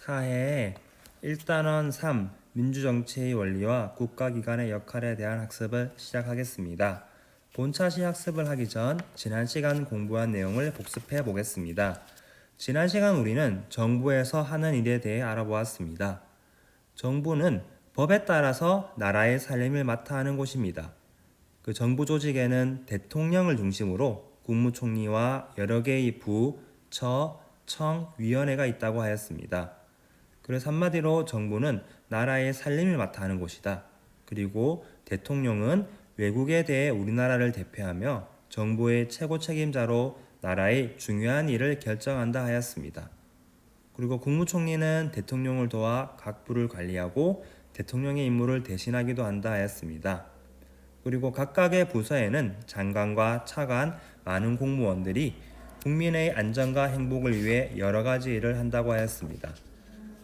4회에 1단원 3 민주정치의 원리와 국가기관의 역할에 대한 학습을 시작하겠습니다. 본차시 학습을 하기 전 지난 시간 공부한 내용을 복습해 보겠습니다. 지난 시간 우리는 정부에서 하는 일에 대해 알아보았습니다. 정부는 법에 따라서 나라의 살림을 맡아 하는 곳입니다. 그 정부 조직에는 대통령을 중심으로 국무총리와 여러 개의 부, 처, 청, 위원회가 있다고 하였습니다. 그래서 한마디로 정부는 나라의 살림을 맡아 하는 곳이다. 그리고 대통령은 외국에 대해 우리나라를 대표하며 정부의 최고 책임자로 나라의 중요한 일을 결정한다 하였습니다. 그리고 국무총리는 대통령을 도와 각 부를 관리하고 대통령의 임무를 대신하기도 한다 하였습니다. 그리고 각각의 부서에는 장관과 차관, 많은 공무원들이 국민의 안전과 행복을 위해 여러 가지 일을 한다고 하였습니다.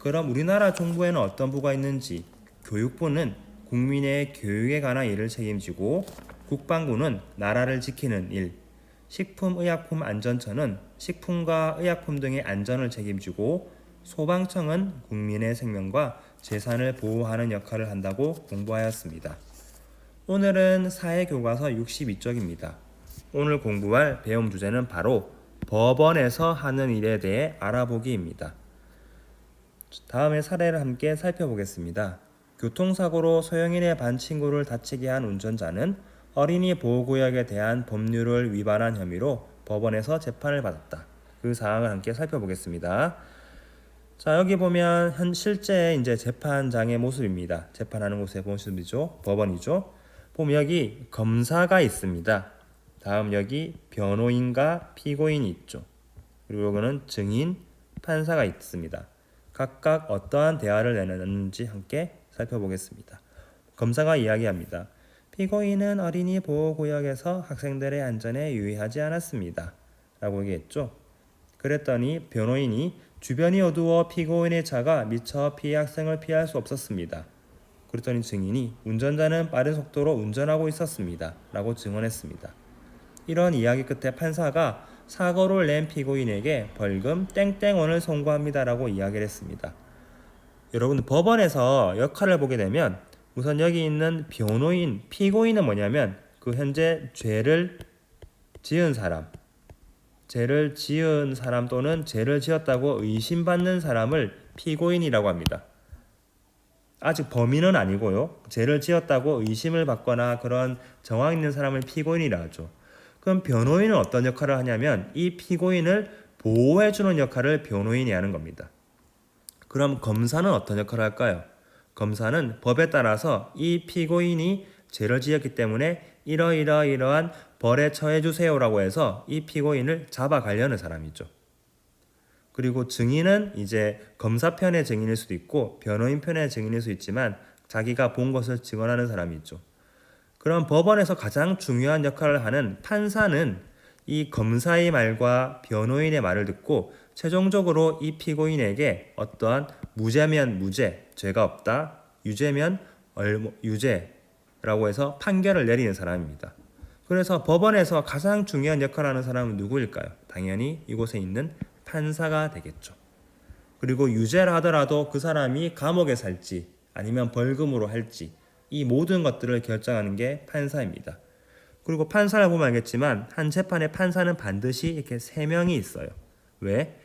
그럼 우리나라 정부에는 어떤 부가 있는지, 교육부는 국민의 교육에 관한 일을 책임지고 국방부는 나라를 지키는 일, 식품의약품안전처는 식품과 의약품 등의 안전을 책임지고 소방청은 국민의 생명과 재산을 보호하는 역할을 한다고 공부하였습니다. 오늘은 사회교과서 62쪽입니다. 오늘 공부할 배움 주제는 바로 법원에서 하는 일에 대해 알아보기입니다. 다음에 사례를 함께 살펴보겠습니다. 교통사고로 소형인의 반 친구를 다치게 한 운전자는 어린이 보호구역에 대한 법률을 위반한 혐의로 법원에서 재판을 받았다. 그 사항을 함께 살펴보겠습니다. 자, 여기 보면 실제 이제 재판장의 모습입니다. 재판하는 곳의 모습이죠. 법원이죠. 보면 여기 검사가 있습니다. 다음 여기 변호인과 피고인이 있죠. 그리고 여기는 증인, 판사가 있습니다. 각각 어떠한 대화를 나누는지 함께 살펴보겠습니다. 검사가 이야기합니다. 피고인은 어린이 보호구역에서 학생들의 안전에 유의하지 않았습니다. 라고 얘기했죠. 그랬더니 변호인이 주변이 어두워 피고인의 차가 미처 피해 학생을 피할 수 없었습니다. 그랬더니 증인이 운전자는 빠른 속도로 운전하고 있었습니다. 라고 증언했습니다. 이런 이야기 끝에 판사가 사고를 낸 피고인에게 벌금 땡땡원을 선고합니다. 라고 이야기를 했습니다. 여러분 법원에서 역할을 보게 되면 우선 여기 있는 변호인, 피고인은 뭐냐면 그 현재 죄를 지은 사람 또는 죄를 지었다고 의심받는 사람을 피고인이라고 합니다. 아직 범인은 아니고요. 죄를 지었다고 의심을 받거나 그런 정황 있는 사람을 피고인이라 하죠. 그럼 변호인은 어떤 역할을 하냐면 이 피고인을 보호해주는 역할을 변호인이 하는 겁니다. 그럼 검사는 어떤 역할을 할까요? 검사는 법에 따라서 이 피고인이 죄를 지었기 때문에 이러한 벌에 처해주세요라고 해서 이 피고인을 잡아가려는 사람이죠. 그리고 증인은 이제 검사 편의 증인일 수도 있고 변호인 편의 증인일 수 있지만 자기가 본 것을 증언하는 사람이죠. 그럼 법원에서 가장 중요한 역할을 하는 판사는 이 검사의 말과 변호인의 말을 듣고 최종적으로 이 피고인에게 어떠한 무죄면 무죄, 죄가 없다, 유죄면 유죄라고 해서 판결을 내리는 사람입니다. 그래서 법원에서 가장 중요한 역할을 하는 사람은 누구일까요? 당연히 이곳에 있는 판사가 되겠죠. 그리고 유죄라 하더라도 그 사람이 감옥에 살지 아니면 벌금으로 할지 이 모든 것들을 결정하는 게 판사입니다. 그리고 판사를 보면 알겠지만 한 재판의 판사는 반드시 이렇게 3명이 있어요. 왜?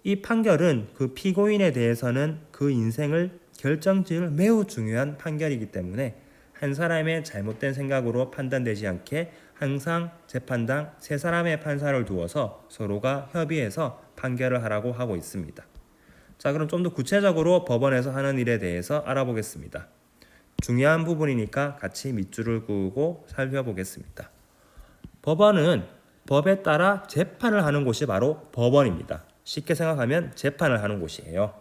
이 판결은 그 피고인에 대해서는 그 인생을 결정지을 매우 중요한 판결이기 때문에 한 사람의 잘못된 생각으로 판단되지 않게 항상 재판당 3사람의 판사를 두어서 서로가 협의해서 판결을 하라고 하고 있습니다. 자, 그럼 좀 더 구체적으로 법원에서 하는 일에 대해서 알아보겠습니다. 중요한 부분이니까 같이 밑줄을 그으고 살펴보겠습니다. 법원은 법에 따라 재판을 하는 곳이 바로 법원입니다. 쉽게 생각하면 재판을 하는 곳이에요.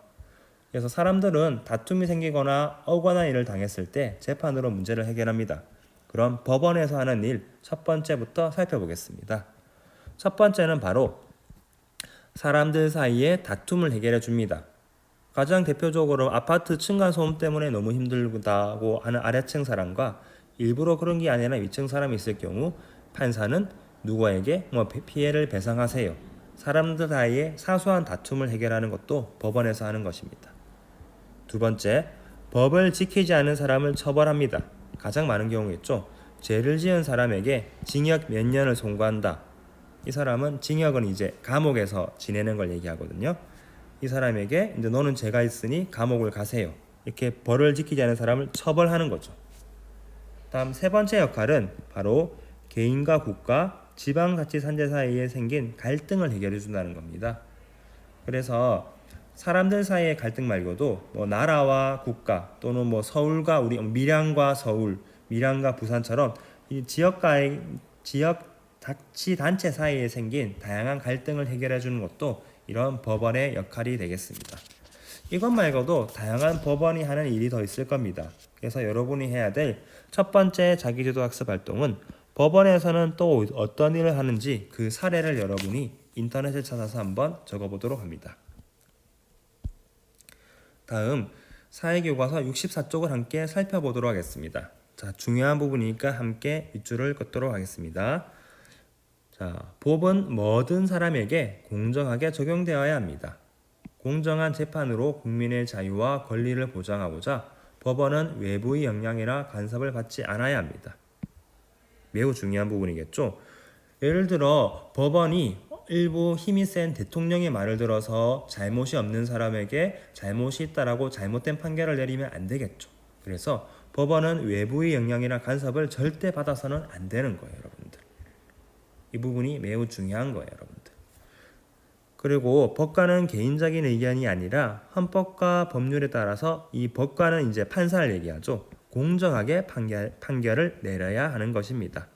그래서 사람들은 다툼이 생기거나 억울한 일을 당했을 때 재판으로 문제를 해결합니다. 그럼 법원에서 하는 일 첫 번째부터 살펴보겠습니다. 첫 번째는 바로 사람들 사이에 다툼을 해결해 줍니다. 가장 대표적으로 아파트 층간소음 때문에 너무 힘들다고 하는 아래층 사람과 일부러 그런 게 아니라 위층 사람이 있을 경우 판사는 누구에게 피해를 배상하세요. 사람들 사이에 사소한 다툼을 해결하는 것도 법원에서 하는 것입니다. 두 번째, 법을 지키지 않은 사람을 처벌합니다. 가장 많은 경우겠죠. 죄를 지은 사람에게 징역 몇 년을 선고한다. 이 사람은 징역은 이제 감옥에서 지내는 걸 얘기하거든요. 이 사람에게 이제 너는 죄가 있으니 감옥을 가세요. 이렇게 벌을 지키지 않은 사람을 처벌하는 거죠. 다음 세 번째 역할은 바로 개인과 국가, 지방자치단체 사이에 생긴 갈등을 해결해 준다는 겁니다. 그래서 사람들 사이의 갈등 말고도 뭐 나라와 국가 또는 뭐 서울과 우리 밀양과 서울, 밀양과 부산처럼 이 지역 자치단체 사이에 생긴 다양한 갈등을 해결해 주는 것도 이런 법원의 역할이 되겠습니다. 이것 말고도 다양한 법원이 하는 일이 더 있을 겁니다. 그래서 여러분이 해야 될 첫 번째 자기주도 학습 활동은 법원에서는 또 어떤 일을 하는지 그 사례를 여러분이 인터넷에 찾아서 한번 적어보도록 합니다. 다음 사회교과서 64쪽을 함께 살펴보도록 하겠습니다. 자, 중요한 부분이니까 함께 밑줄을 긋도록 하겠습니다. 자, 법은 모든 사람에게 공정하게 적용되어야 합니다. 공정한 재판으로 국민의 자유와 권리를 보장하고자 법원은 외부의 영향이나 간섭을 받지 않아야 합니다. 매우 중요한 부분이겠죠. 예를 들어 법원이 일부 힘이 센 대통령의 말을 들어서 잘못이 없는 사람에게 잘못이 있다라고 잘못된 판결을 내리면 안 되겠죠. 그래서 법원은 외부의 영향이나 간섭을 절대 받아서는 안 되는 거예요, 여러분들. 이 부분이 매우 중요한 거예요, 여러분들. 그리고 법관은 개인적인 의견이 아니라 헌법과 법률에 따라서 이 법관은 이제 판사를 얘기하죠. 공정하게 판결을 내려야 하는 것입니다.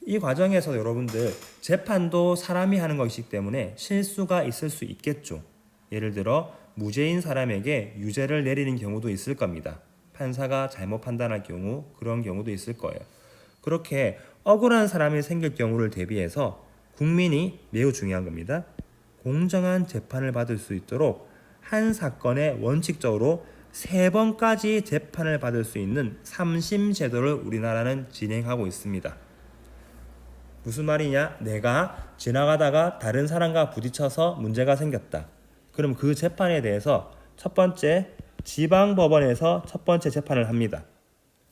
이 과정에서 여러분들 재판도 사람이 하는 것이기 때문에 실수가 있을 수 있겠죠. 예를 들어 무죄인 사람에게 유죄를 내리는 경우도 있을 겁니다. 판사가 잘못 판단할 경우 그런 경우도 있을 거예요. 그렇게 억울한 사람이 생길 경우를 대비해서 국민이 매우 중요한 겁니다. 공정한 재판을 받을 수 있도록 한 사건에 원칙적으로 3번까지 재판을 받을 수 있는 3심 제도를 우리나라는 진행하고 있습니다. 무슨 말이냐? 내가 지나가다가 다른 사람과 부딪혀서 문제가 생겼다. 그럼 그 재판에 대해서 첫 번째 지방법원에서 첫 번째 재판을 합니다.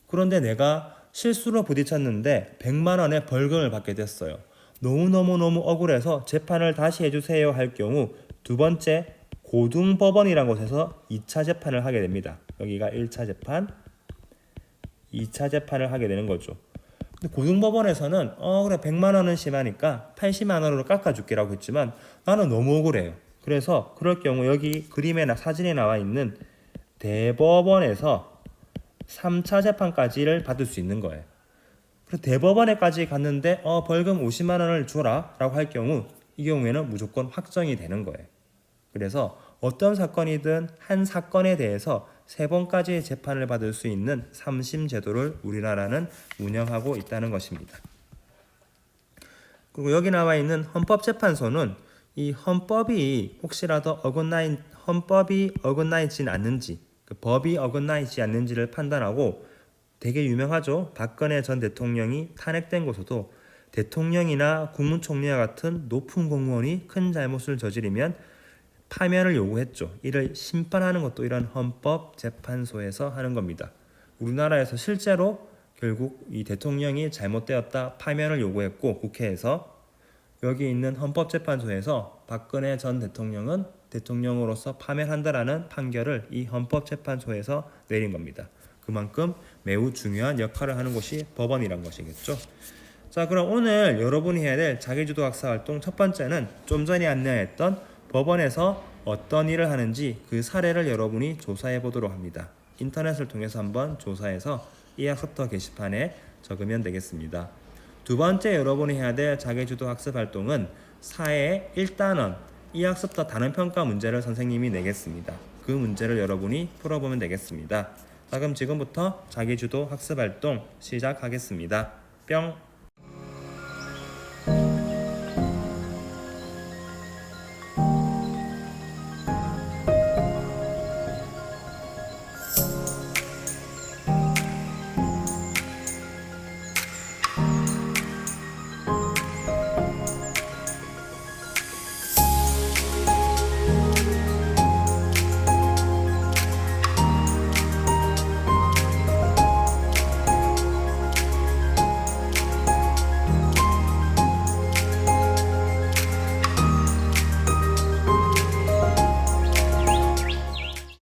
그런데 내가 실수로 부딪혔는데 100만 원의 벌금을 받게 됐어요. 너무너무 억울해서 재판을 다시 해주세요 할 경우 두 번째 고등법원이라는 곳에서 2차 재판을 하게 됩니다. 여기가 1차 재판, 2차 재판을 하게 되는 거죠. 근데 고등법원에서는 그래 100만 원은 심하니까 80만 원으로 깎아줄게라고 했지만 나는 너무 억울해요. 그래서 그럴 경우 여기 그림에나 사진에 나와 있는 대법원에서 3차 재판까지를 받을 수 있는 거예요. 그래서 대법원에까지 갔는데 벌금 50만 원을 줘라 라고 할 경우 이 경우에는 무조건 확정이 되는 거예요. 그래서 어떤 사건이든 한 사건에 대해서 3번까지의 재판을 받을 수 있는 3심 제도를 우리나라는 운영하고 있다는 것입니다. 그리고 여기 나와 있는 헌법재판소는 이 헌법이 혹시라도 헌법이 어긋나지 않는지, 그 법이 어긋나지 않는지를 판단하고 되게 유명하죠. 박근혜 전 대통령이 탄핵된 곳에도 대통령이나 국무총리와 같은 높은 공무원이 큰 잘못을 저지르면 파면을 요구했죠. 이를 심판하는 것도 이런 헌법재판소에서 하는 겁니다. 우리나라에서 실제로 결국 이 대통령이 잘못되었다 파면을 요구했고 국회에서 여기 있는 헌법재판소에서 박근혜 전 대통령은 대통령으로서 파면한다라는 판결을 이 헌법재판소에서 내린 겁니다. 그만큼 매우 중요한 역할을 하는 곳이 법원이란 것이겠죠. 자, 그럼 오늘 여러분이 해야 될 자기주도 학습 활동 첫 번째는 좀 전에 안내했던 법원에서 어떤 일을 하는지 그 사례를 여러분이 조사해 보도록 합니다. 인터넷을 통해서 한번 조사해서 이 학습터 게시판에 적으면 되겠습니다. 두 번째 여러분이 해야 될 자기주도 학습 활동은 사회 1단원 이 학습터 단원평가 문제를 선생님이 내겠습니다. 그 문제를 여러분이 풀어보면 되겠습니다. 자, 그럼 지금부터 자기주도 학습 활동 시작하겠습니다. 뿅!